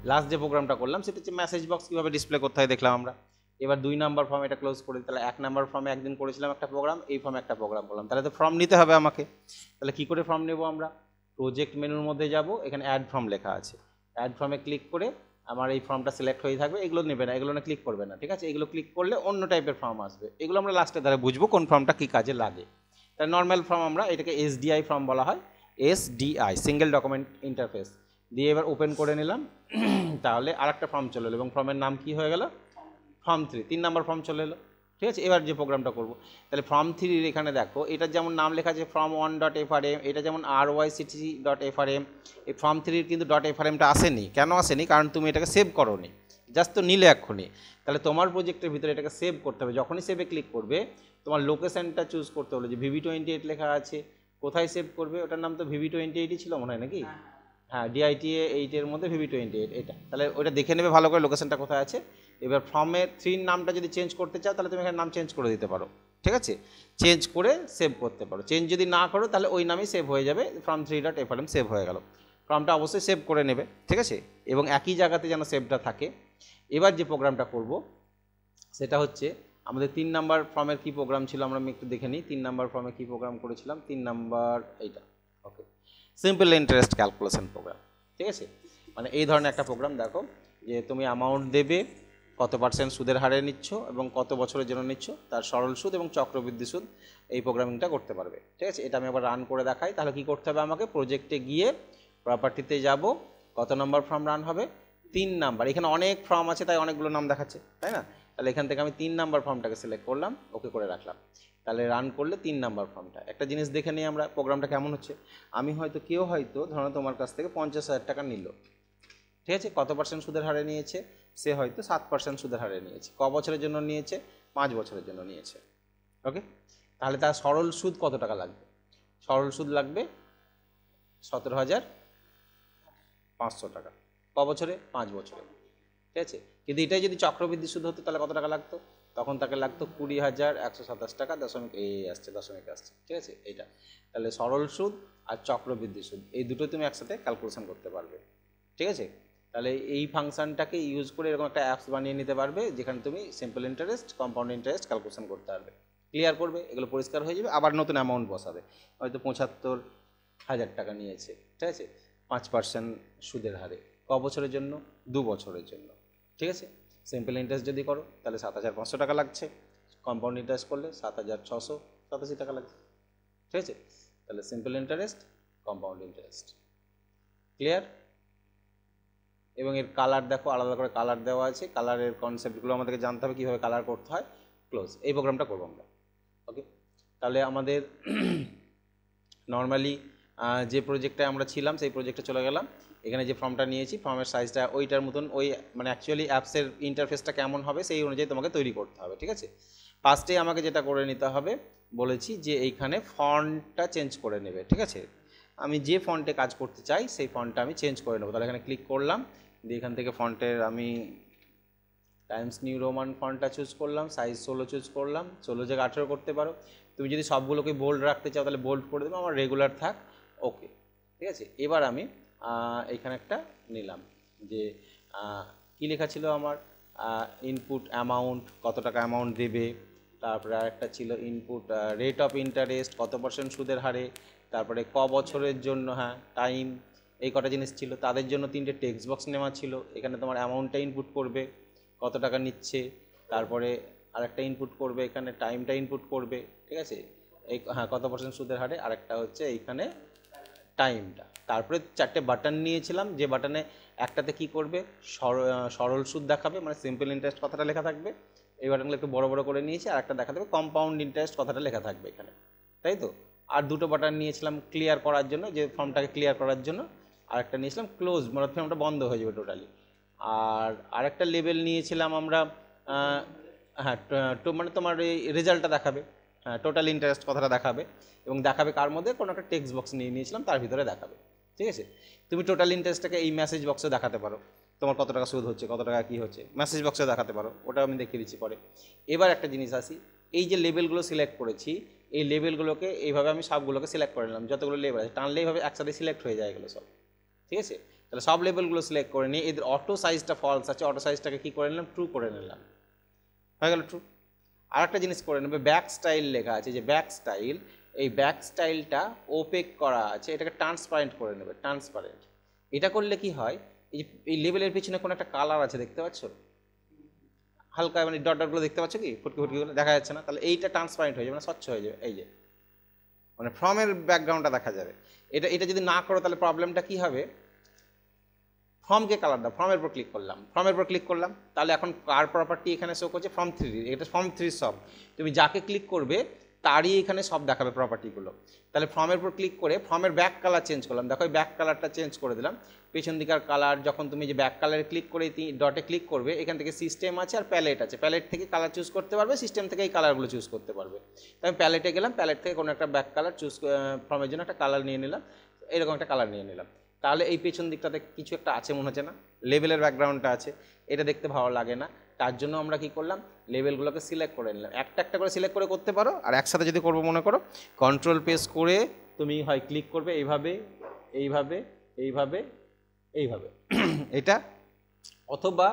Last যে প্রোগ্রামটা করলাম সেটা হচ্ছে মেসেজ বক্স কীভাবে ডিসপ্লে করতে হয় দেখলাম আমরা। এবার 2 নাম্বার ফর্ম এটা ক্লোজ করি। তাহলে 1 নাম্বার ফর্মে একদিন করেছিলাম একটা প্রোগ্রাম, এই ফর্মে একটা প্রোগ্রাম করলাম, তাহলে তো ফর্ম নিতে হবে আমাকে। তাহলে কী করে ফর্ম নেব আমরা? প্রজেক্ট মেনুর মধ্যে যাব, এখানে অ্যাড ফর্ম লেখা আছে, অ্যাড ফর্মে ক্লিক করে আমার এই ফর্মটা সিলেক্ট হয়ে থাকবে। এগুলো নেবে না, এগুলো না ক্লিক করবে না, ঠিক আছে? এগুলো ক্লিক করলে অন্য টাইপের ফর্ম আসবে, এগুলো আমরা লাস্টে দ্বারা বুঝবো কোন ফর্মটা কী কাজে লাগে। তাহলে নর্মাল ফর্ম আমরা এটাকে এসডিআই ফর্ম বলা হয়, এসডিআই সিঙ্গেল ডকুমেন্ট ইন্টারফেস দিয়ে এবার ওপেন করে নিলাম। তাহলে আরেকটা ফর্ম চলে এলো এবং ফর্মের নাম কি হয়ে গেল? ফর্ম 3, 3 নাম্বার ফর্ম চলে এলো, ঠিক আছে? এবার যে প্রোগ্রামটা করব, তাহলে ফর্ম 3 এখানে দেখো এটার যেমন নাম লেখা আছে ফর্ম 1.frm, এটা যেমন ryct.frm, এই ফর্ম 3 কিন্তু .frmটা আসেনি। কেন আসেনি? কারণ তুমি এটাকে সেভ করোনি, জাস্ট তো নিলে এক্ষুনি। তাহলে তোমার প্রজেক্টের ভিতরে এটাকে সেভ করতে হবে। যখনই সেভে ক্লিক করবে তোমার লোকেশনটা চুজ করতে হলো, যে VB28 লেখা আছে, কোথায় সেভ করবে? ওটার নাম তো VB28ই ছিল মনে হয় নাকি? হ্যাঁ, DITA 8-এর মধ্যে VB28 এটা। তাহলে ওটা দেখে নেবে ভালো করে লোকেশনটা কোথায় আছে। এবার ফর্মের 3 নামটা যদি চেঞ্জ করতে চাও তাহলে তুমি এখানে নাম চেঞ্জ করে দিতে পারো, ঠিক আছে? চেঞ্জ করে সেভ করতে পারো। চেঞ্জ যদি না করো তাহলে ওই নামই সেভ হয়ে যাবে, ফর্ম 3.frm সেভ হয়ে গেল। ফর্মটা অবশ্যই সেভ করে নেবে, ঠিক আছে? এবং একই জায়গাতে যেন সেভটা থাকে। এবার যে প্রোগ্রামটা করব সেটা হচ্ছে আমাদের 3 নাম্বার ফর্মের কী প্রোগ্রাম ছিল আমরা একটু দেখে নিই। 3 নাম্বার ফর্মে কী প্রোগ্রাম করেছিলাম? 3 নাম্বার এইটা, ওকে, সিম্পল ইন্টারেস্ট ক্যালকুলেশন প্রোগ্রাম, ঠিক আছে? মানে এই ধরনের একটা প্রোগ্রাম দেখো, যে তুমি অ্যামাউন্ট দেবে, কত % সুদের হারে নিচ্ছ এবং কত বছরের জন্য নিচ্ছ, তার সরল সুদ এবং চক্রবৃদ্ধি সুদ, এই প্রোগ্রামিংটা করতে পারবে, ঠিক আছে? এটা আমি আবার রান করে দেখাই। তাহলে কী করতে হবে আমাকে? প্রজেক্টে গিয়ে প্রপার্টিতে যাব, কত নম্বর ফর্ম রান হবে? 3 নাম্বার। এখানে অনেক ফর্ম আছে তাই অনেকগুলো নাম দেখাচ্ছে, তাই না? তাহলে এখান থেকে আমি 3 নাম্বার ফর্মটাকে সিলেক্ট করলাম, ওকে করে রাখলাম। তাহলে রান করলে 3 নাম্বার ফর্মটা, একটা জিনিস দেখে নিই আমরা প্রোগ্রামটা কেমন হচ্ছে। আমি হয়তো কেউ হয়তো ধরো তোমার কাছ থেকে 50,000 টাকা নিল, ঠিক আছে? কত % সুদের হারে নিয়েছে? সে হয়তো 7% সুদের হারে নিয়েছে। ক বছরের জন্য নিয়েছে? 5 বছরের জন্য নিয়েছে, ওকে? তাহলে তার সরল সুদ কত টাকা লাগবে? সরল সুদ লাগবে 17,500 টাকা। ক বছরে? 5 বছরে, ঠিক আছে? কিন্তু এটাই যদি চক্রবৃদ্ধি সুদ হতো তাহলে কত টাকা লাগতো? তখন তাকে লাগতো 20,127 টাকা, দশমিক আসছে, দশমিক আসছে, ঠিক আছে? এইটা তাহলে সরল সুদ আর চক্রবৃদ্ধি সুদ এই দুটো তুমি একসাথে ক্যালকুলেশন করতে পারবে, ঠিক আছে? তাহলে এই ফাংশনটাকে ইউজ করে এরকম একটা অ্যাপস বানিয়ে নিতে পারবে যেখানে তুমি simple interest, compound interest calculation করতে পারবে। ক্লিয়ার করবে, এগুলো পরিষ্কার হয়ে যাবে। আবার নতুন অ্যামাউন্ট বসাবে, হয়তো 75,000 টাকা নিয়েছে, ঠিক আছে? 5% সুদের হারে, ক বছরের জন্য? 2 বছরের জন্য, ঠিক আছে? সিম্পল ইন্টারেস্ট যদি করো তাহলে 7,500 টাকা লাগছে, কম্পাউন্ড ইন্টারেস্ট করলে 7,687 টাকা লাগছে, ঠিক আছে? তাহলে simple interest, compound interest, clear? এবং এর কালার দেখো, আলাদা করে কালার দেওয়া আছে, কালারের কনসেপ্টগুলো আমাদেরকে জানতে হবে কীভাবে কালার করতে হয়। ক্লোজ, এই প্রোগ্রামটা করবো আমরা, ওকে? তাহলে আমাদের নর্মালি যে প্রজেক্টে আমরা ছিলাম সেই প্রজেক্টে চলে গেলাম। এখানে যে ফর্মটা নিয়েছি ফর্মের সাইজটা ওইটার মতন, ওই মানে অ্যাকচুয়ালি অ্যাপসের ইন্টারফেসটা কেমন হবে সেই অনুযায়ী তোমাকে তৈরি করতে হবে, ঠিক আছে? ফার্স্টেই আমাকে যেটা করে নিতে হবে বলেছি যে এইখানে ফন্টটা চেঞ্জ করে নেবে, ঠিক আছে? আমি যে ফন্টে কাজ করতে চাই সেই ফন্টটা আমি চেঞ্জ করে নেবো। তাহলে এখানে ক্লিক করলাম, দিয়ে এখান থেকে ফন্টের আমি টাইমস নিউ রোমান ফন্টটা চুজ করলাম, সাইজ 16 চুজ করলাম, 16 জায়গায় 18 করতে পারো। তুমি যদি সবগুলোকে বোল্ড রাখতে চাও তাহলে বোল্ড করে দেবো, আমার রেগুলার থাক, ওকে, ঠিক আছে? এবার আমি এখানে একটা নিলাম যে কী লেখা ছিল আমার, ইনপুট অ্যামাউন্ট, কত টাকা অ্যামাউন্ট দেবে, তারপরে আরেকটা ছিল ইনপুট রেট অফ ইন্টারেস্ট, কত % সুদের হারে, তারপরে ক বছরের জন্য, হ্যাঁ, টাইম, এই কটা জিনিস ছিল। তাদের জন্য 3টে টেক্সট বক্স নেওয়া ছিল, এখানে তোমার অ্যামাউন্টটা ইনপুট করবে, কত টাকা নিচ্ছে, তারপরে আরেকটা ইনপুট করবে, এখানে টাইমটা ইনপুট করবে, ঠিক আছে? এই হ্যাঁ, কত % সুদের হারে, আরেকটা হচ্ছে এইখানে টাইমটা। তারপরে 4টে বাটন নিয়েছিলাম, যে বাটনে একটাতে কি করবে, সরল সুদ দেখাবে, মানে সিম্পল ইন্টারেস্ট কথাটা লেখা থাকবে, এই বাটনগুলো একটু বড় বড় করে নিয়েছি, আর একটা দেখা দেবে কম্পাউন্ড ইন্টারেস্ট কথাটা লেখা থাকবে এখানে, তাই তো? আর 2টো বাটন নিয়েছিলাম ক্লিয়ার করার জন্য, যে ফর্মটাকে ক্লিয়ার করার জন্য, আর একটা নিয়েছিলাম ক্লোজ, মানে ফর্মটা বন্ধ হয়ে যাবে টোটালি। আর আরেকটা লেবেল নিয়েছিলাম আমরা, হ্যাঁ, মানে তোমার এই রেজাল্টটা দেখাবে, হ্যাঁ, টোটাল ইন্টারেস্ট কথাটা দেখাবে, এবং দেখাবে কার মধ্যে, কোনো একটা টেক্সট বক্স নিয়ে নিয়েছিলাম তার ভিতরে দেখাবে, ঠিক আছে? তুমি টোটাল ইন্টারেস্টটাকে এই মেসেজ বক্সে দেখাতে পারো, তোমার কত টাকা সুদ হচ্ছে, কত টাকা কী হচ্ছে, মেসেজ বক্সে দেখাতে পারো, ওটা আমি দেখিয়ে দিচ্ছি পরে। এবার একটা জিনিস আসি, এই যে লেবেলগুলো সিলেক্ট করেছি, এই লেবেলগুলোকে এইভাবে আমি সবগুলোকে সিলেক্ট করে নিলাম, যতগুলো লেবেল আছে টানলে এইভাবে একসাথে সিলেক্ট হয়ে যায় এগুলো সব, ঠিক আছে? তাহলে সব লেবেলগুলো সিলেক্ট করে নিয়ে এদের অটো সাইজটা ফলস আছে, অটো সাইজটাকে কী করে নিলাম, ট্রু করে নিলাম, হয়ে গেল ট্রু। আর একটা জিনিস করে নেবে, ব্যাক স্টাইল লেখা আছে, যে ব্যাক স্টাইল, এই ব্যাক স্টাইলটা ওপেক করা আছে, এটাকে ট্রান্সপারেন্ট করে নেবে, ট্রান্সপারেন্ট। এটা করলে কি হয়, এই লেবেলের পিছনে কোনো একটা কালার আছে দেখতে পাচ্ছ, হালকা মানে ডট ডটগুলো দেখতে পাচ্ছ কি, ফুটকি ফুটকিগুলো দেখা যাচ্ছে না, তাহলে এইটা ট্রান্সপারেন্ট হয়ে যাবে, মানে স্বচ্ছ হয়ে যাবে, এই যে মানে ফর্মের ব্যাকগ্রাউন্ডটা দেখা যাবে। এটা যদি না করো তাহলে প্রবলেমটা কি হবে, ফর্মকে কালার দাও, ফর্মের উপর ক্লিক করলাম, ফর্মের উপর ক্লিক করলাম, তাহলে এখন কার প্রপার্টি এখানে শো করছে, ফর্ম 3, এটা ফর্ম 3 সব, তুমি যাকে ক্লিক করবে তারই এখানে সব দেখাবে প্রপার্টিগুলো। তাহলে ফর্মের উপর ক্লিক করে ফর্মের ব্যাক কালার চেঞ্জ করলাম, দেখো এই ব্যাক কালারটা চেঞ্জ করে দিলাম, পেছন দিকার কালার, যখন তুমি যে ব্যাক কালারে ক্লিক করে ডটে ক্লিক করবে, এখান থেকে সিস্টেম আছে আর প্যালেট আছে, প্যালেট থেকে কালার চুজ করতে পারবে, সিস্টেম থেকে এই কালারগুলো চুজ করতে পারবে। তাই আমি প্যালেটে গেলাম, প্যালেট থেকে কোনো একটা ব্যাক কালার চুজ, ফর্মের জন্য একটা কালার নিয়ে নিলাম, এরকম একটা কালার নিয়ে নিলাম। তাহলে এই পেছন দিকটাতে কিছু একটা আছে মনে হচ্ছে না, লেবেলের ব্যাকগ্রাউন্ডটা আছে, এটা দেখতে ভালো লাগে না, তার জন্য আমরা কি করলাম, লেবেলগুলোকে সিলেক্ট করে নিলাম, একটা একটা করে সিলেক্ট করে করতে পারো, আর একসাথে যদি করবো মনে করো, কন্ট্রোল প্রেস করে তুমি হয় ক্লিক করবে এইভাবে এইভাবে এইভাবে এইভাবে এটা, অথবা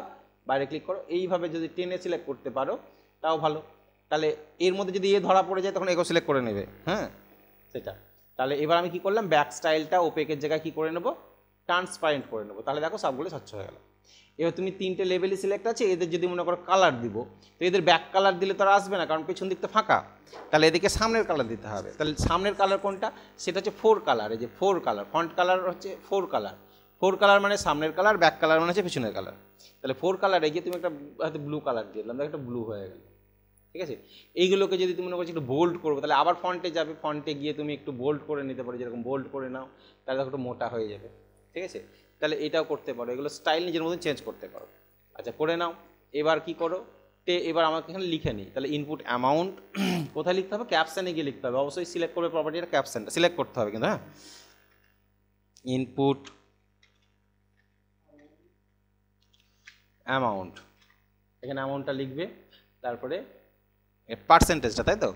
বাইরে ক্লিক করো, এইভাবে যদি টেনে সিলেক্ট করতে পারো তাও ভালো। তাহলে এর মধ্যে যদি ধরা পড়ে যায় তখন এগো সিলেক্ট করে নেবে, হ্যাঁ সেটা। তাহলে এবার আমি কি করলাম, ব্যাক স্টাইলটা ওপেকের জায়গায় কি করে নেবো, ট্রান্সপারেন্ট করে নেবো, তাহলে দেখো সবগুলো স্বচ্ছ হয়ে গেল। এবার তুমি 3টে লেভেলই সিলেক্ট আছে, এদের যদি মনে করো কালার দিব, তো এদের ব্যাক কালার দিলে তো আর আসবে না, কারণ পেছন দিকটা ফাঁকা, তাহলে এদিকে সামনের কালার দিতে হবে। তাহলে সামনের কালার কোনটা, সেটা হচ্ছে 4 কালার, এই যে 4 কালার, ফন্ট কালার হচ্ছে 4 কালার, 4 কালার মানে সামনের কালার, ব্যাক কালার মানে হচ্ছে পেছনের কালার। তাহলে 4 কালারে গিয়ে তুমি একটা হয়তো ব্লু কালার দিয়ে দিলাম, একটা ব্লু হয়ে গেল, ঠিক আছে। এইগুলোকে যদি তুমি মনে করছো একটু বোল্ড করবো, তাহলে আবার ফন্টে যাবে, ফন্টে গিয়ে তুমি একটু বোল্ড করে নিতে পারো, যেরকম বোল্ড করে নাও, তাহলে একটু মোটা হয়ে যাবে, ঠিক আছে। তাহলে এটাও করতে পারো, এগুলো স্টাইল নিজের মধ্যে চেঞ্জ করতে পারো। আচ্ছা করে নাও, এবার কি করো, এবার আমাকে এখানে লিখে নিই, তাহলে ইনপুট অ্যামাউন্ট কোথায় লিখতে হবে, ক্যাপশনে গিয়ে লিখতে হবে, অবশ্যই সিলেক্ট করবে প্রপার্টিটা, ক্যাপশনটা সিলেক্ট করতে হবে কিন্তু, হ্যাঁ ইনপুট অ্যামাউন্ট, এখানে অ্যামাউন্টটা লিখবে, তারপরে পার্সেন্টেজটা, তাই তো,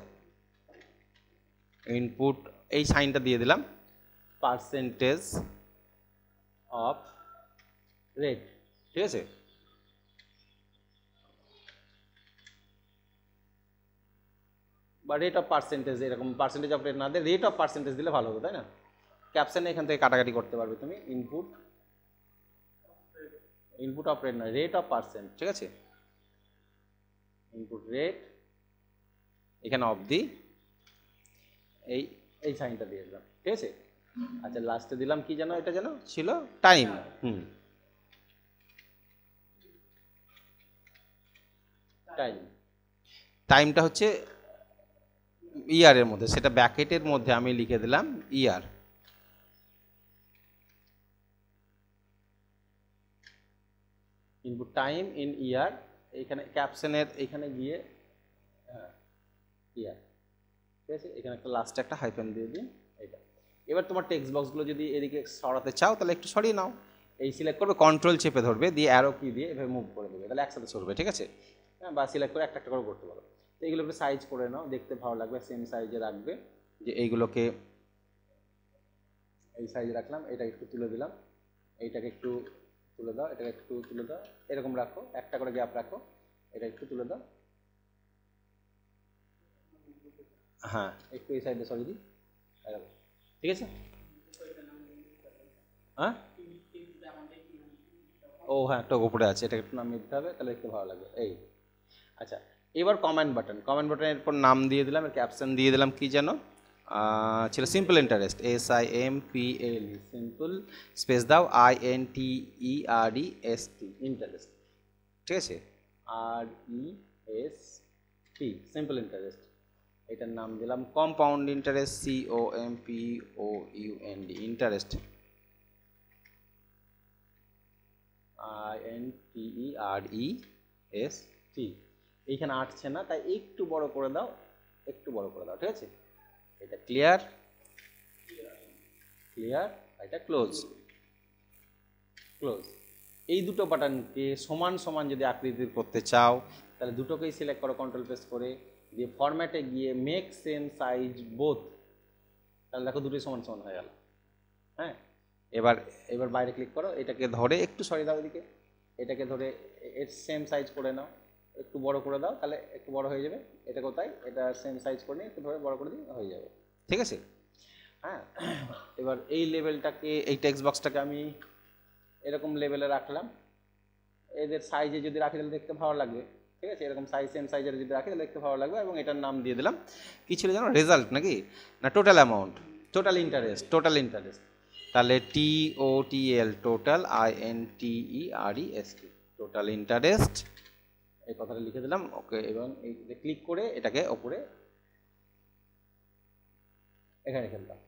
ইনপুট এই সাইনটা দিয়ে দিলাম, পার্সেন্টেজ অফ রেট, ঠিক আছে। বা রেট অফ পার্সেন্টেজ, এরকম পার্সেন্টেজ অফ রেট না দিয়ে রেট অফ পার্সেন্টেজ দিলে ভালো হবে, তাই না। ক্যাপশনে এখান থেকে কাটাকাটি করতে পারবে তুমি, ইনপুট অফ রেট না, রেট অফ পার্সেন্ট, ঠিক আছে, ইনপুট রেট, এখানে অফ দি এই সাইনটা দিয়ে দিলাম, ঠিক আছে। আচ্ছা লাস্টে দিলাম কি যেন, এটা যেন ছিল টাইম, টাইমটা হচ্ছে ইয়ারের মধ্যে, সেটা ব্র্যাকেটের মধ্যে আমি লিখে দিলাম ইয়ার, ইনপুট টাইম ইন ইয়ার, এইখানে ক্যাপশনের এখানে গিয়ে ইয়ার, ঠিক আছে, এখানে একটা লাস্টে একটা হাইফেন দিয়ে দিন, এটা। এবার তোমার টেক্সট বক্সগুলো যদি এদিকে সরাতে চাও তাহলে একটু সরিয়ে নাও, এই সিলেক্ট করবে, কন্ট্রোল চেপে ধরবে, দিয়ে অ্যারো কি দিয়ে এভাবে মুভ করে দেবে, তাহলে একসাথে সরবে, ঠিক আছে, হ্যাঁ, বা সিলেক্ট করে একটা একটা করে করতে পারো। তো এইগুলো একটু সাইজ করে নাও, দেখতে ভালো লাগবে, সেম সাইজে রাখবে, যে এইগুলোকে এই সাইজে রাখলাম, এটা একটু তুলে দিলাম, এইটাকে একটু তুলে দাও, এটাকে একটু তুলে দাও, এরকম রাখো, একটা করে গ্যাপ রাখো, এটা একটু তুলে দাও, হ্যাঁ একটু এই সাইডে সরিয়ে দিই, ঠিক আছে। হ্যাঁ ও হ্যাঁ একটা উপরে আছে, এটা একটু নামিয়ে দিতে হবে, তাহলে একটু ভালো লাগবে, এই। আচ্ছা এবার কমেন্ট বাটনের পর নাম দিয়ে দিলাম, এর ক্যাপশন দিয়ে দিলাম কি যেন ছিল, simple interest, SIMPL, simple space দাও INTEREST, ইন্টারেস্ট, ঠিক আছে, REST, সিম্পল ইন্টারেস্ট। এটার নাম দিলাম compound interest, COMPOUND, interest, INTEREST। এইখানে আটছে না, তাই একটু বড় করে দাও, একটু বড় করে দাও, ঠিক আছে। এটা ক্লিয়ার, এটা ক্লোজ। এই দুটো বাটনকে সমান সমান যদি আকৃতির করতে চাও তাহলে দুটোকেই সিলেক্ট করো, কন্ট্রোল প্রেস করে, দিয়ে ফরম্যাটে গিয়ে মেক সেম সাইজ বোথ, তাহলে দেখো দুটোই সমান সমান হয়ে গেল, হ্যাঁ। এবার এবার বাইরে ক্লিক করো, এটাকে ধরে একটু সরিয়ে দাও এদিকে, এটাকে ধরে এর সেম সাইজ করে নাও, একটু বড় করে দাও, তাহলে একটু বড় হয়ে যাবে। এটা কোথায়, এটা সেম সাইজ করে নিয়ে একটু ধরে বড় করে দিই, হয়ে যাবে। ঠিক আছে, হ্যাঁ। এবার এই লেভেলটাকে, এই টেক্সট বক্সটাকে আমি এরকম লেভেলে রাখলাম। এদের সাইজে যদি রাখি তাহলে দেখতে ভালো লাগবে। ঠিক আছে, এরকম সাইজ সেম সাইজের যদি রাখি তাহলে দেখতে ভালো লাগবে। এবং এটার নাম দিয়ে দিলাম কি ছিল জানো, রেজাল্ট নাকি না total amount, total interest, total interest. তাহলে TOTL, total INTEREST, total interest, এই কথাটা লিখে দিলাম। ওকে, এবং এই ক্লিক করে এটাকে ওপরে এখানে রেখে দিলাম।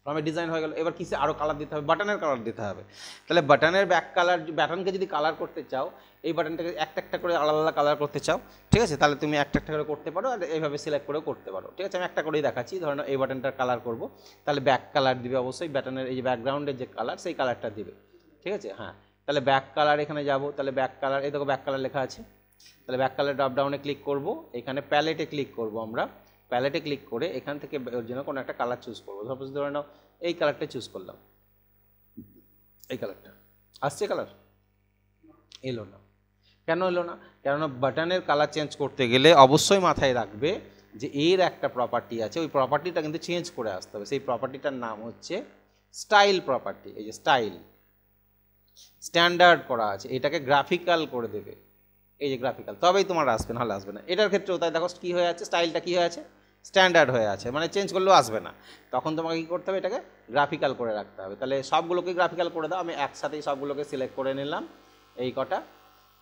ফর্মের ডিজাইন হয়ে গেল। এবার কিসে আরও কালার দিতে হবে, বাটনের কালার দিতে হবে। তাহলে বাটনের ব্যাক কালার, বাটনকে যদি কালার করতে চাও, এই বাটনটাকে একটা একটা করে আলাদা আলাদা কালার করতে চাও, ঠিক আছে, তাহলে তুমি একটা একটা করে করতে পারো, আর এইভাবে সিলেক্ট করেও করতে পারো। ঠিক আছে, আমি একটা করেই দেখাচ্ছি। ধরুন এই বাটনটার কালার করব, তাহলে ব্যাক কালার দিবে অবশ্যই, বাটনের এই যে ব্যাকগ্রাউন্ডের যে কালার, সেই কালারটা দিবে। ঠিক আছে, হ্যাঁ। তাহলে ব্যাক কালার এখানে যাব, তাহলে ব্যাক কালার, এই দেখো ব্যাক কালার লেখা আছে। তাহলে ব্যাক কালার ড্রপ ডাউনে ক্লিক করব, এখানে প্যালেটে ক্লিক করব আমরা। প্যালেটে ক্লিক করে এখান থেকে ওর জন্য কোনো একটা কালার চুজ করবো। সাপোজ ধরে নাও এই কালারটা চুজ করলাম, এই কালারটা আসছে, কালার এলো না। কেন এলো না? কেননা বাটনের কালার চেঞ্জ করতে গেলে অবশ্যই মাথায় রাখবে যে এর একটা প্রপার্টি আছে, ওই প্রপার্টিটা কিন্তু চেঞ্জ করে আসতে হবে। সেই প্রপার্টিটার নাম হচ্ছে স্টাইল প্রপার্টি। এই যে স্টাইল, স্ট্যান্ডার্ড করা আছে, এটাকে গ্রাফিক্যাল করে দেবে। এই যে গ্রাফিক্যাল, তবেই তোমার আসবে, নাহলে আসবে না। এটার ক্ষেত্রেও তাই, দেখো কী হয়ে আছে, স্টাইলটা কী হয়ে আছে, স্ট্যান্ডার্ড হয়ে আছে, মানে চেঞ্জ করলেও আসবে না। তখন তোমাকে কী করতে হবে, এটাকে গ্রাফিক্যাল করে রাখতে হবে। তাহলে সবগুলোকে গ্রাফিক্যাল করে দাও। আমি একসাথেই সবগুলোকে সিলেক্ট করে নিলাম, এই কটা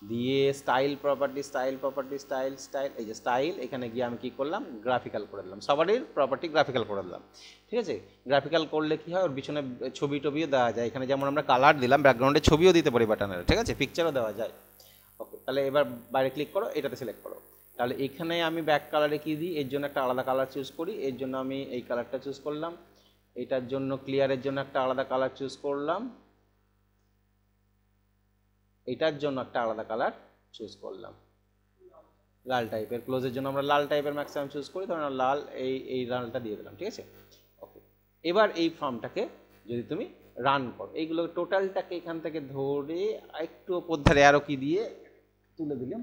দিয়ে style property, style property, style, style, এই যে স্টাইল, এখানে গিয়ে আমি কী করলাম, গ্রাফিক্যাল করে দিলাম। সবারই প্রপার্টি গ্রাফিক্যাল করে দিলাম। ঠিক আছে, গ্রাফিক্যাল করলে কী হয়, ওর পিছনে ছবি টবিও দেওয়া যায়। এখানে যেমন আমরা কালার দিলাম, ব্যাকগ্রাউন্ডে ছবিও দিতে পারি বাটনের। ঠিক আছে, পিকচারও দেওয়া যায়। ওকে, তাহলে এবার বাইরে ক্লিক করো, এটাতে সিলেক্ট করো। তাহলে এখানে আমি ব্যাক কালারে কী দিই, এর জন্য একটা আলাদা কালার চুজ করি। এর জন্য আমি এই কালারটা চুজ করলাম। এটার জন্য ক্লিয়ারের জন্য একটা আলাদা কালার চুজ করলাম। এটার জন্য একটা আলাদা কালার চুজ করলাম, লাল টাইপের। ক্লোজের জন্য আমরা লাল টাইপের ম্যাক্সিমাম চুজ করি, ধরুন লাল, এই লালটা দিয়ে দিলাম। ঠিক আছে, ওকে। এবার এই ফর্মটাকে যদি তুমি রান করো, এইগুলো টোটালটাকে এখান থেকে ধরে একটু ওপর ধারে আরও কি দিয়ে তুলে দিলাম,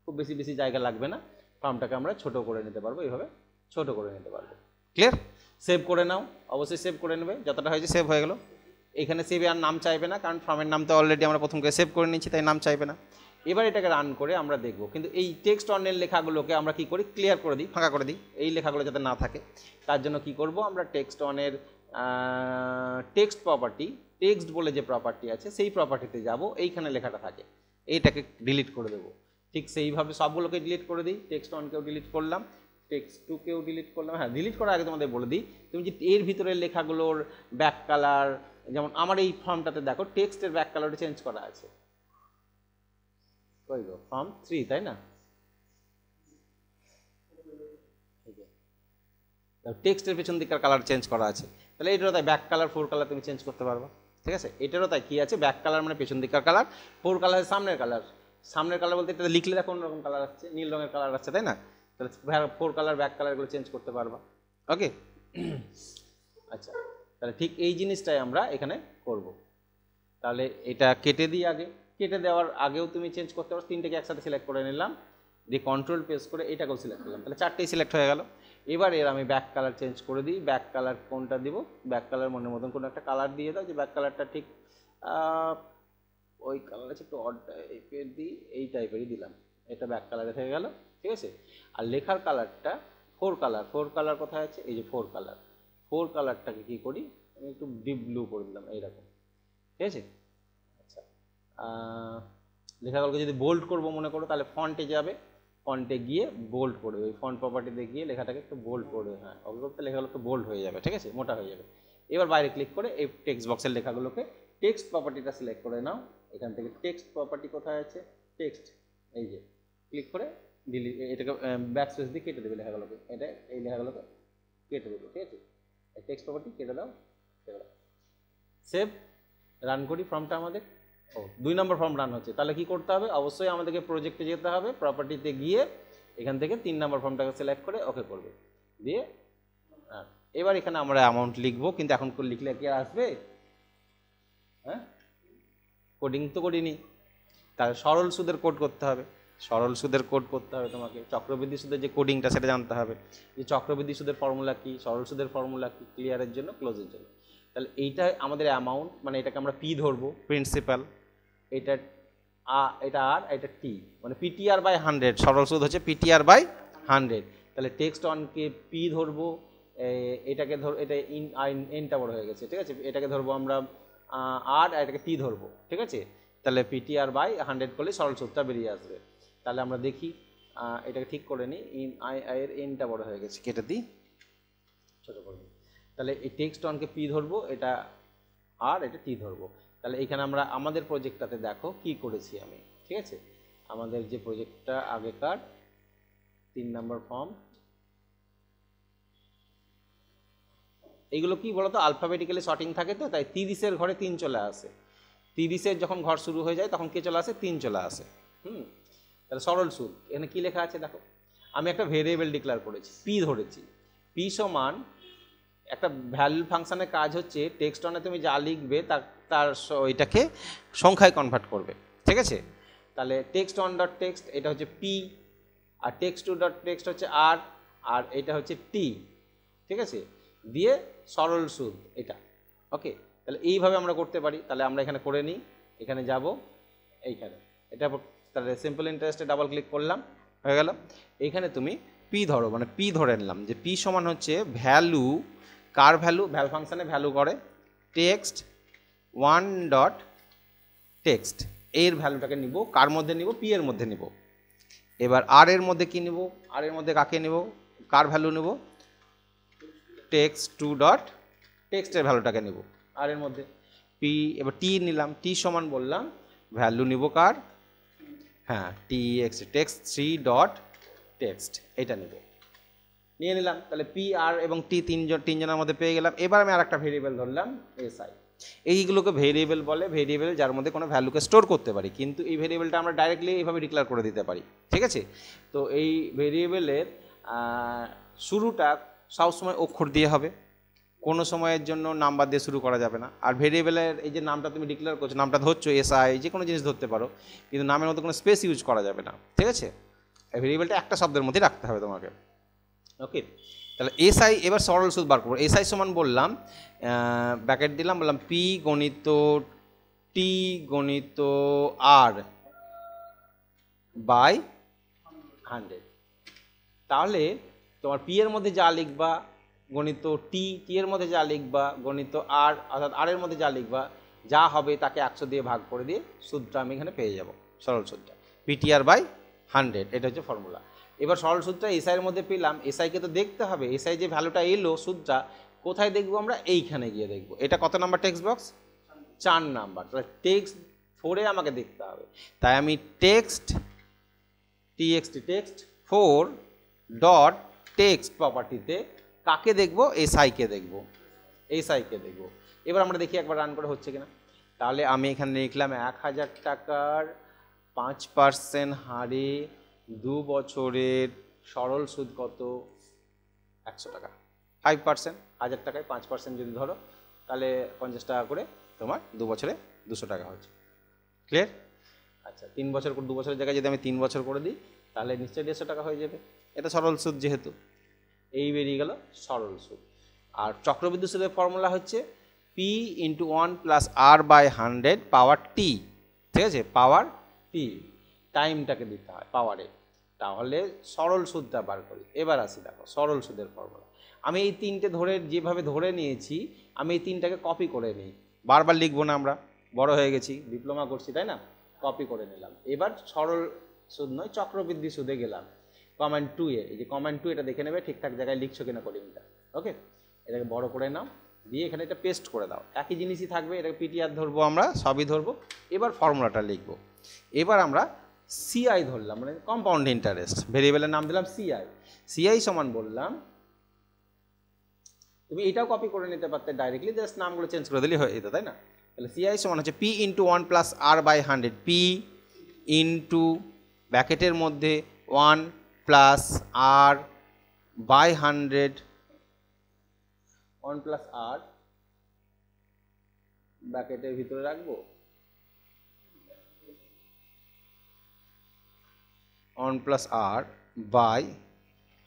খুব বেশি বেশি জায়গা লাগবে না। ফর্মটাকে আমরা ছোট করে নিতে পারবো, এইভাবে ছোট করে নিতে পারবো। ক্লিয়ার? সেভ করে নাও, অবশ্যই সেভ করে নেবে। যতটা হয়েছে সেভ হয়ে গেল। এখানে সেভে আর নাম চাইবে না, কারণ ফর্মের নাম তো অলরেডি আমরা প্রথম করে সেভ করে নিচ্ছি, তাই নাম চাইবে না। এবার এটাকে রান করে আমরা দেখব। কিন্তু এই টেক্সট অনের লেখাগুলোকে আমরা কি করি, ক্লিয়ার করে দিই, ফাঁকা করে দিই, এই লেখাগুলো যাতে না থাকে। তার জন্য কি করব, আমরা টেক্সট অনের টেক্সট প্রপার্টি, টেক্সট বলে যে প্রপার্টি আছে, সেই প্রপার্টিতে যাব। এইখানে লেখাটা থাকে, এইটাকে ডিলিট করে দেবো। ঠিক সেইভাবে সবগুলোকে ডিলিট করে দিই। টেক্সট অনকেও ডিলিট করলাম, টেক্সট টুকেও ডিলিট করলাম। হ্যাঁ, ডিলিট করার আগে তোমাদের বলে দিই, তুমি যে এর ভিতরের লেখাগুলোর ব্যাক কালার, যেমন আমার এই ফর্মটাতে দেখো টেক্সটের ব্যাক কালারটা চেঞ্জ করা আছে, কই গো, ফর্ম 3 তাই না, টেক্সটের পেছন দিকের কালার চেঞ্জ করা আছে। তাহলে এটারও তাই ব্যাক কালার 4 কালার তুমি চেঞ্জ করতে পারবা। ঠিক আছে, এটারও তাই কী আছে, ব্যাক কালার মানে পেছন দিকের কালার, 4 কালার সামনের কালার। সামনের কালার বলতে এটা লিখলে দেখো অন্যরকম কালার আসছে, নীল রঙের কালার আসছে, তাই না? তাহলে 4 কালার ব্যাক কালারগুলো চেঞ্জ করতে পারবা। ওকে, আচ্ছা, তাহলে ঠিক এই জিনিসটাই আমরা এখানে করব। তাহলে এটা কেটে দিই আগে, কেটে দেওয়ার আগেও তুমি চেঞ্জ করতে পারো। 3টেকে একসাথে সিলেক্ট করে নিলাম, দিয়ে কন্ট্রোল প্রেস করে এটাকেও সিলেক্ট করলাম, তাহলে 4টেই সিলেক্ট হয়ে গেল। এবার এর আমি ব্যাক কালার চেঞ্জ করে দিই। ব্যাক কালার কোনটা দিব, ব্যাক কালার মনের মতন কোনো একটা কালার দিয়ে দাও, যে ব্যাক কালারটা ঠিক ওই কালার আছে, একটু অড টাইপের দিই, এই টাইপেরই দিলাম। এটা ব্যাক কালারে থেকে গেল। ঠিক আছে, আর লেখার কালারটা 4 কালার, 4 কালার কোথায় আছে, এই যে 4 কালার। 4 কালারটাকে কী করি, আমি একটু ডিপ ব্লু করে দিলাম, এইরকম। ঠিক আছে, আচ্ছা, লেখাগুলোকে যদি বোল্ড করবো মনে করো, তাহলে ফন্টে যাবে, ফন্টে গিয়ে বোল্ড করবে, ওই ফন্ট প্রপার্টিতে গিয়ে লেখাটাকে একটু বোল্ড করবে। হ্যাঁ, ওকে করতে লেখাগুলো একটু বোল্ড হয়ে যাবে। ঠিক আছে, মোটা হয়ে যাবে। এবার বাইরে ক্লিক করে এই টেক্সট বক্সের লেখাগুলোকে টেক্সট প্রপার্টিটা সিলেক্ট করে নাও। এখান থেকে টেক্সট প্রপার্টি কোথায় আছে, টেক্সট, এই যে ক্লিক করে ডিলিট, এটাকে ব্যাক স্পেস দিয়ে কেটে দেবে লেখাগুলোকে, এটা এই লেখাগুলোকে কেটে দেবে। ঠিক আছে, টেক্সট প্রপার্টি কেটে দাও, সেভ, রান করি ফর্মটা আমাদের। 2 নম্বর ফর্ম রান হচ্ছে। তাহলে কি করতে হবে, অবশ্যই আমাদেরকে প্রজেক্টে যেতে হবে, প্রপার্টিতে গিয়ে এখান থেকে 3 নম্বর ফর্মটাকে সিলেক্ট করে ওকে করবে, দিয়ে এবার এখানে আমরা অ্যামাউন্ট লিখবো। কিন্তু এখন লিখলে কি আসবে, হ্যাঁ, কোডিং তো করিনি, তাহলে সরল সুদের কোড করতে হবে, সরল সুদের কোড করতে হবে তোমাকে। চক্রবৃদ্ধি সুদের যে কোডিংটা সেটা জানতে হবে, যে চক্রবৃদ্ধি সুদের ফর্মুলা কী, সরল সুদের ফর্মুলা কী, ক্লিয়ারের জন্য, ক্লোজের জন্য। তাহলে এইটা আমাদের অ্যামাউন্ট, মানে এটাকে আমরা পি ধরবো, প্রিন্সিপাল, এটা এটা আর এটা টি, মানে পিটিআর বাই 100, সরল সুদ হচ্ছে পিটিআর বাই 100। তাহলে টেক্সট অনকে পি ধরবো, এটাকে ধর, এটা এনটা বড় হয়ে গেছে, ঠিক আছে, এটাকে ধরবো আমরা আর এটাকে টি ধরবো, ঠিক আছে। তাহলে পিটিআর বাই 100 করলে সরল সুদটা বেরিয়ে আসবে। তাহলে আমরা দেখি, এটাকে ঠিক করে নিই, এর এনটা বড় হয়ে গেছে, কেটে দিই, ছোটো করে দিই। তাহলে এই টেক্সট অনকে পি ধরবো, এটা আর এটা টি ধরবো। তাহলে এখানে আমরা আমাদের প্রজেক্টটাতে দেখো কি করেছি আমি, ঠিক আছে। আমাদের যে প্রজেক্টটা আগেকার 3 নম্বর ফর্ম, এইগুলো কি বলতো, আলফাবেটিক্যালি শর্টিং থাকে, তো তাই 30-এর ঘরে 3 চলে আসে। 30-এর যখন ঘর শুরু হয়ে যায় তখন কে চলে আসে, 3 চলে আসে। তাহলে সরল সুদ এখানে কি লেখা আছে দেখো, আমি একটা ভেরিয়েবল ডিক্লেয়ার করেছি, পি ধরেছি। পি সমান একটা ভ্যালু ফাংশনের কাজ হচ্ছে টেক্সট অনে তুমি যা লিখবে তার ওইটাকে সংখ্যায় কনভার্ট করবে, ঠিক আছে। তাহলে টেক্সট অন ডট টেক্সট এটা হচ্ছে পি, আর টেক্সট টু ডট টেক্সট হচ্ছে আর, আর এটা হচ্ছে টি, ঠিক আছে, দিয়ে সরল সুদ এটা, ওকে। তাহলে এইভাবে আমরা করতে পারি। তাহলে আমরা এখানে করে নিই, এখানে যাব, এইখানে এটা, তাহলে সিম্পল ইন্টারেস্টে ডাবল ক্লিক করলাম, হয়ে গেল। এইখানে তুমি পি ধরো, মানে পি ধরে নিলাম যে পি সমান হচ্ছে ভ্যালু, কার ভ্যালু, ভ্যালু ফাংশানে ভ্যালু করে টেক্সট 1 ডট টেক্সট, এর ভ্যালুটাকে নিব, কার মধ্যে নিব, পি এর মধ্যে নিব। এবার আর এর মধ্যে কি নিব, আর এর মধ্যে কাকে নিব, কার ভ্যালু নেব, টেক্সট 2 ডট টেক্সটের ভ্যালুটাকে নিব আর এর মধ্যে পি। এবার টি নিলাম, টি সমান বললাম ভ্যালু নিব কার, হ্যাঁ T X, text 3 dot text, এটা নিব, নিয়ে নিলাম। তাহলে পি আর এবং টি তিনজনের মধ্যে পেয়ে গেলাম। এবার আমি আর একটা ভেরিয়েবল ধরলাম এসআই। এইগুলোকে ভেরিয়েবল বলে, ভেরিয়েবল যার মধ্যে কোনো ভ্যালুকে স্টোর করতে পারি, কিন্তু এই ভেরিয়েবলটা আমরা ডাইরেক্টলি এইভাবে ডিক্লেয়ার করে দিতে পারি, ঠিক আছে। তো এই ভেরিয়েবলের শুরুটা সবসময় অক্ষর দিয়ে হবে, কোনো সময়ের জন্য নাম্বার দিয়ে শুরু করা যাবে না। আর ভেরিয়েবলের এই যে নামটা তুমি ডিক্লেয়ার করছো, নামটা ধরছো এসআই, যে কোনো জিনিস ধরতে পারো, কিন্তু নামের মধ্যে কোনো স্পেস ইউজ করা যাবে না, ঠিক আছে। এই ভেরিয়েবলটা একটা শব্দের মধ্যে রাখতে হবে তোমাকে, ওকে। তাহলে এসআই, এবার সরল সুদ বার করবো। এসআই সমান বললাম, ব্র্যাকেট দিলাম, বললাম পি গণিত টি গণিত আর বাই 100। তাহলে তোমার পি এর মধ্যে যা লিখবা গণিত টি, টি এর মধ্যে যা লিখবা গণিত আর, অর্থাৎ আর এর মধ্যে যা লিখবা, যা হবে তাকে 100 দিয়ে ভাগ করে দিয়ে সুদটা আমি এখানে পেয়ে যাব, সরল সুদটা পিটিআর বাই 100, এটা হচ্ছে ফর্মুলা। এবার সরল সুদটা এসআই এর মধ্যে পেলাম, এসআইকে তো দেখতে হবে, এসআই যে ভ্যালুটা এলো সুদটা কোথায় দেখবো আমরা, এইখানে গিয়ে দেখবো। এটা কত নাম্বার টেক্সট বক্স, 4 নাম্বার। তাহলে টেক্সট 4-এ আমাকে দেখতে হবে, তাই আমি text TXT text 4 dot text প্রপার্টিতে কাকে দেখব, এসআইকে দেখব, এসআইকে দেখব। এবার আমরা দেখি একবার রান করে হচ্ছে কিনা। তাহলে আমি এখানে লিখলাম 1000 টাকার 5% হারে 2 বছরের সরল সুদ কত, 100 টাকা, 5%, 1000 টাকায় 5% যদি ধরো তাহলে 50 টাকা করে তোমার 2 বছরে 200 টাকা হচ্ছে, ক্লিয়ার। আচ্ছা 3 বছর, 2 বছরের জায়গায় যদি আমি 3 বছর করে দিই তাহলে নিশ্চয়ই 150 টাকা হয়ে যাবে, এটা সরল সুদ যেহেতু। এই বেরিয়ে গেল সরল সুদ। আর চক্রবৃদ্ধি সুদের ফর্মুলা হচ্ছে P into 1 plus R by 100 power T, ঠিক আছে, পাওয়ার টি, টাইমটাকে দিতে হয় পাওয়ারে। তাহলে সরল সুদটা বার করি। এবার আসি দেখো সরল সুদের ফর্মুলা। আমি এই 3টে ধরে যেভাবে ধরে নিয়েছি, আমি এই 3টাকে কপি করে নিই, বারবার লিখবো না, আমরা বড় হয়ে গেছি, ডিপ্লোমা করছি, তাই না, কপি করে নিলাম। এবার সরল সুদ নয় চক্রবৃদ্ধি সুদে গেলাম, কমান্ড 2-এ, এই যে কমান্ড 2 এটা দেখে নেবে ঠিকঠাক জায়গায় লিখছো কিনা কোডিংটা, ওকে। এটাকে বড় করে নাও, দিয়ে এখানে এটা পেস্ট করে দাও, একই জিনিসই থাকবে, এটাকে পিটিআর ধরবো, আমরা সবই ধরবো। এবার ফর্মুলাটা লিখবো। এবার আমরা সিআই ধরলাম, মানে কম্পাউন্ড ইন্টারেস্ট, ভেরিয়েবলের নাম দিলাম সিআই। সিআই সমান বললাম, তুমি এটাও কপি করে নিতে পারতে ডাইরেক্টলি, জাস্ট নামগুলো চেঞ্জ করে দিলেই হয়ে যেত, তাই না। তাহলে সিআই সমান হচ্ছে P into 1 plus R by 100, P into ব্র্যাকেটের মধ্যে 1 plus R by 100, 1 plus R ব্র্যাকেটের ভিতরে রাখবো 1 প্লাস আর বাই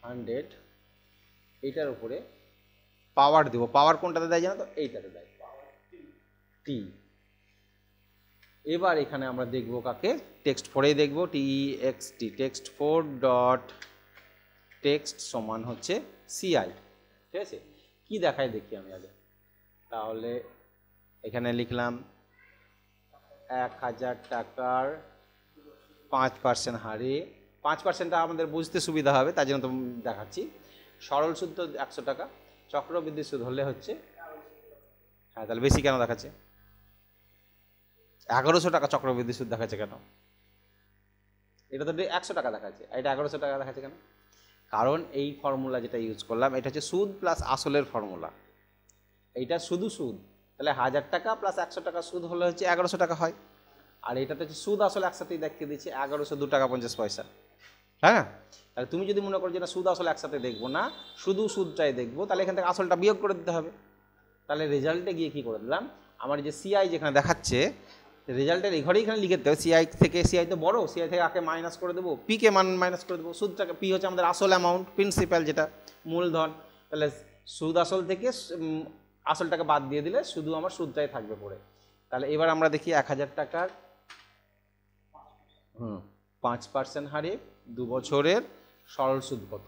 100, এইটার উপরে পাওয়ার দেবো। পাওয়ার কোনটাতে দেয় জানো তো? এইটাতে দেয়, টি। এবার এখানে আমরা দেখবো কাকে? টেক্সট 4এই দেখবো, TEXT, টেক্সট 4 ডট টেক্সট সমান হচ্ছে CI। ঠিক আছে, কি দেখায় দেখি আমি আগে। তাহলে এখানে লিখলাম 1000 টাকার 5% হারে, 5%টা আমাদের বুঝতে সুবিধা হবে তার জন্য তো দেখাচ্ছি। সরল সুদ তো 100 টাকা, চক্রবৃদ্ধি সুদ হলে হচ্ছে, হ্যাঁ তাহলে বেশি কেন দেখাচ্ছে? 1100 টাকা চক্রবৃদ্ধি সুদ দেখাচ্ছে কেন? এটা তো 100 টাকা দেখাচ্ছে, এটা 1100 টাকা দেখাচ্ছে কেন? কারণ এই ফর্মুলা যেটা ইউজ করলাম এটা হচ্ছে সুদ প্লাস আসলের ফর্মুলা। এইটা শুধু সুদ, তাহলে 1000 টাকা প্লাস 100 টাকা সুদ হলে হচ্ছে 1100 টাকা হয়। আর এটাতে হচ্ছে সুদ আসলে একসাথেই দেখিয়ে দিচ্ছে 1102 টাকা 50 পয়সা। হ্যাঁ, তাহলে তুমি যদি মনে করো যে না সুদ আসলে একসাথে দেখবো না, শুধু সুদটাই দেখবো, তাহলে এখান থেকে আসলটা বিয়োগ করে দিতে হবে। তাহলে রেজাল্টে গিয়ে কী করে দিলাম, আমার যে CI যেখানে দেখাচ্ছে রেজাল্টের এই ঘরেই এখানে লিখে দিতে হবে CI থেকে, CI তো বড়, CI থেকে আগে মাইনাস করে দেবো, পিকে মাইনাস করে দেবো, সুদটাকে, পি হচ্ছে আমাদের আসল অ্যামাউন্ট, প্রিন্সিপাল যেটা মূলধন, তাহলে সুদ আসল থেকে আসলটাকে বাদ দিয়ে দিলে শুধু আমার সুদটাই থাকবে পড়ে। তাহলে এবার আমরা দেখি 1000 টাকার 5% হারে 2 বছরের সরল সুদ কত?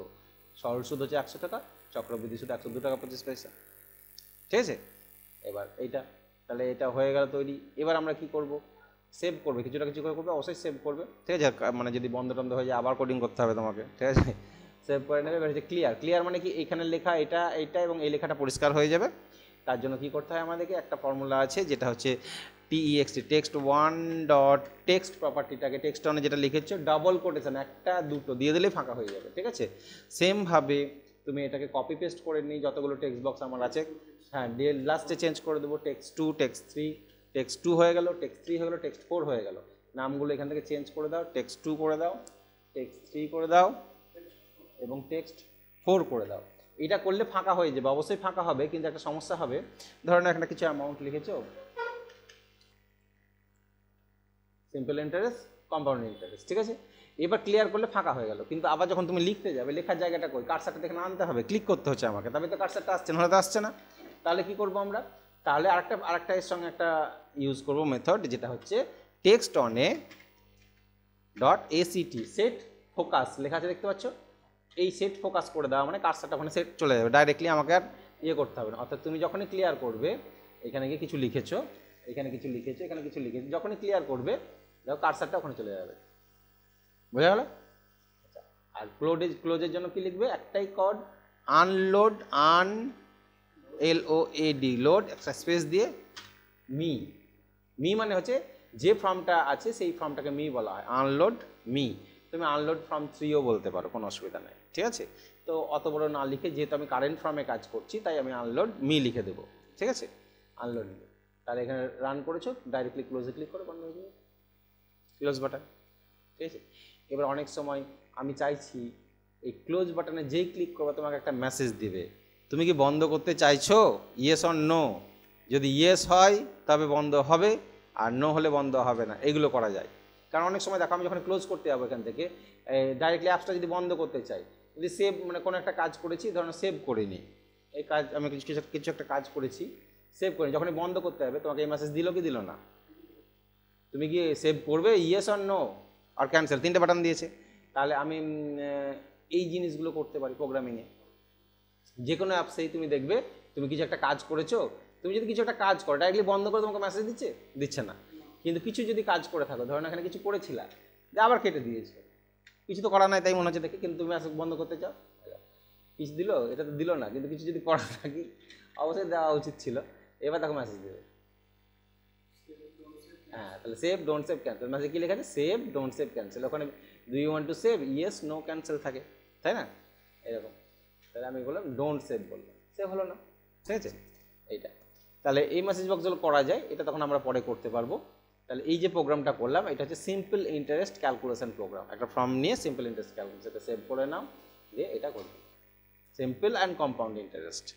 সরল সুদ হচ্ছে 100 টাকা, চক্রবৃদ্ধি সুদ 102 টাকা 25 পয়সা। ঠিক আছে, এবার এইটা, তাহলে এটা হয়ে গেল তৈরি। এবার আমরা কি করব? সেভ করবে, কিছুটা কিছু করে করবে, অবশ্যই সেভ করবে। ঠিক আছে, মানে যদি বন্ধ টন্ধ হয়ে যায় আবার কোডিং করতে হবে তোমাকে। ঠিক আছে, সেভ করে নেবে। এবার হচ্ছে ক্লিয়ার। ক্লিয়ার মানে কি, এখানে লেখা এটা এইটা এবং এই লেখাটা পরিষ্কার হয়ে যাবে। তার জন্য কি করতে হয় আমাদেরকে? একটা ফর্মুলা আছে যেটা হচ্ছে TEXT, টেক্সট 1 ডট টেক্সট প্রপার্টিটাকে টেক্সট অনে যেটা লিখেছো ডাবল কোটেশন, একটা দুটো দিয়ে দিলেই ফাঁকা হয়ে যাবে। ঠিক আছে, সেমভাবে তুমি এটাকে কপি পেস্ট করে নিই, যতগুলো টেক্সট বক্স আমার আছে, হ্যাঁ লাস্টে চেঞ্জ করে দেবো, টেক্সট 2, টেক্সট 3, টেক্সট 2 হয়ে গেল, টেক্সট 3 হয়ে গেল, টেক্সট 4 হয়ে গেল। নামগুলো এখান থেকে চেঞ্জ করে দাও, টেক্সট 2 করে দাও, টেক্সট 3 করে দাও এবং টেক্সট 4 করে দাও। এটা করলে ফাঁকা হয়ে যাবে, অবশ্যই ফাঁকা হবে, কিন্তু একটা সমস্যা হবে। ধরো এখানে কিছু অ্যামাউন্ট লিখেছো, সিম্পল ইন্টারেস্ট, কম্পাউন্ড ইন্টারেস্ট, ঠিক আছে, এবার ক্লিয়ার করলে ফাঁকা হয়ে গেল। কিন্তু আবার যখন তুমি লিখতে যাবে, লেখার জায়গাটা কই? কার্সারটা এখানে আনতে হবে, ক্লিক করতে হচ্ছে আমাকে, তবে তো কার্সারটা আসছে না, হয়তো আসছে না। তাহলে কি করব আমরা? তাহলে আরেকটা এর সঙ্গে একটা ইউজ করব মেথড, যেটা হচ্ছে টেক্সট অনে ডট ACT, সেট ফোকাস লেখা আছে দেখতে পাচ্ছ, এই সেট ফোকাস করে দেওয়া মানে কার্সারটা ওখানে সেট চলে যাবে, ডাইরেক্টলি আমাকে আর ইয়ে করতে হবে না। অর্থাৎ তুমি যখনই ক্লিয়ার করবে, এখানে গিয়ে কিছু লিখেছো, এখানে কিছু লিখেছো, এখানে কিছু লিখেছো, যখনই ক্লিয়ার করবে দেখো কার্সারটা ওখানে চলে যাবে। বোঝা গেল? আচ্ছা, আর ক্লোজের জন্য কি লিখবে? একটাই কোড, আনলোড, LOAD, লোড একটা স্পেস দিয়ে মি মানে হচ্ছে যে ফর্মটা আছে সেই ফর্মটাকে মি বলা হয়, আনলোড মি। তুমি আনলোড ফর্ম 3ও বলতে পারো, কোনো অসুবিধা নেই। ঠিক আছে, তো অত বড় না লিখে, যেহেতু আমি কারেন্ট ফর্মে কাজ করছি তাই আমি আনলোড মি লিখে দেবো। ঠিক আছে, আনলোড মি। তাহলে এখানে রান করেছো, ডাইরেক্টলি ক্লোজে ক্লিক করে বন্ধ হয়ে যাবে, ক্লোজ বাটন। ঠিক আছে, এবার অনেক সময় আমি চাইছি এই ক্লোজ বাটনে যেই ক্লিক করবে তোমাকে একটা মেসেজ দিবে, তুমি কি বন্ধ করতে চাইছো, ইয়েস অর নো। যদি ইয়েস হয় তবে বন্ধ হবে, আর নো হলে বন্ধ হবে না। এগুলো করা যায়, কারণ অনেক সময় দেখো আমি যখন ক্লোজ করতে যাবো এখান থেকে, ডাইরেক্টলি অ্যাপসটা যদি বন্ধ করতে চাই, যদি সেভ মানে কোনো একটা কাজ করেছি, ধরুন সেভ করে নিই, এই কাজ আমি কিছু একটা কাজ করেছি, সেভ করে যখনই বন্ধ করতে হবে তোমাকে এই মেসেজ দিল কি দিল না? তুমি কি সেভ করবে, ইয়েস অর নো আর ক্যান্সেল, 3টে বাটন দিয়েছে। তাহলে আমি এই জিনিসগুলো করতে পারি প্রোগ্রামিংয়ে। যে কোনো অ্যাপসেই তুমি দেখবে তুমি কিছু একটা কাজ করেছো, তুমি যদি কিছু একটা কাজ করো, ডাইরেক্টলি বন্ধ করে তোমাকে মেসেজ দিচ্ছে না। কিন্তু কিছু যদি কাজ করে থাকো, ধরুন এখানে কিছু করেছিলা, যে আবার কেটে দিয়েছো, কিছু তো করা নাই তাই মনে হচ্ছে দেখে, কিন্তু তুমি মেসেজ বন্ধ করতে চাও, কিছু দিল, এটা তো দিল না, কিন্তু কিছু যদি করা থাকি অবশ্যই দেওয়া উচিত ছিল। এবার দেখো মেসেজ দেবে, হ্যাঁ, তাহলে save, don't save, cancel. Message কি লেখা আছে? Save, don't save, cancel. ওখানে do you want to save, yes, no, cancel থাকে, তাই না? এরকম। তাহলে আমি বললাম ডোন্ট সেভ, বললাম, সেভ হলো না। ঠিক আছে, এইটা। তাহলে এই মেসেজ বক্সগুলো করা যায়, এটা তখন আমরা পরে করতে পারবো। তাহলে এই যে প্রোগ্রামটা করলাম, এটা হচ্ছে সিম্পল ইন্টারেস্ট ক্যালকুলেশন প্রোগ্রাম। একটা ফর্ম নিয়ে সিম্পল ইন্টারেস্ট ক্যালকুলেশন, এটা সেভ করে নাও, দিয়ে এটা করবে, সিম্পল অ্যান্ড কম্পাউন্ড ইন্টারেস্ট।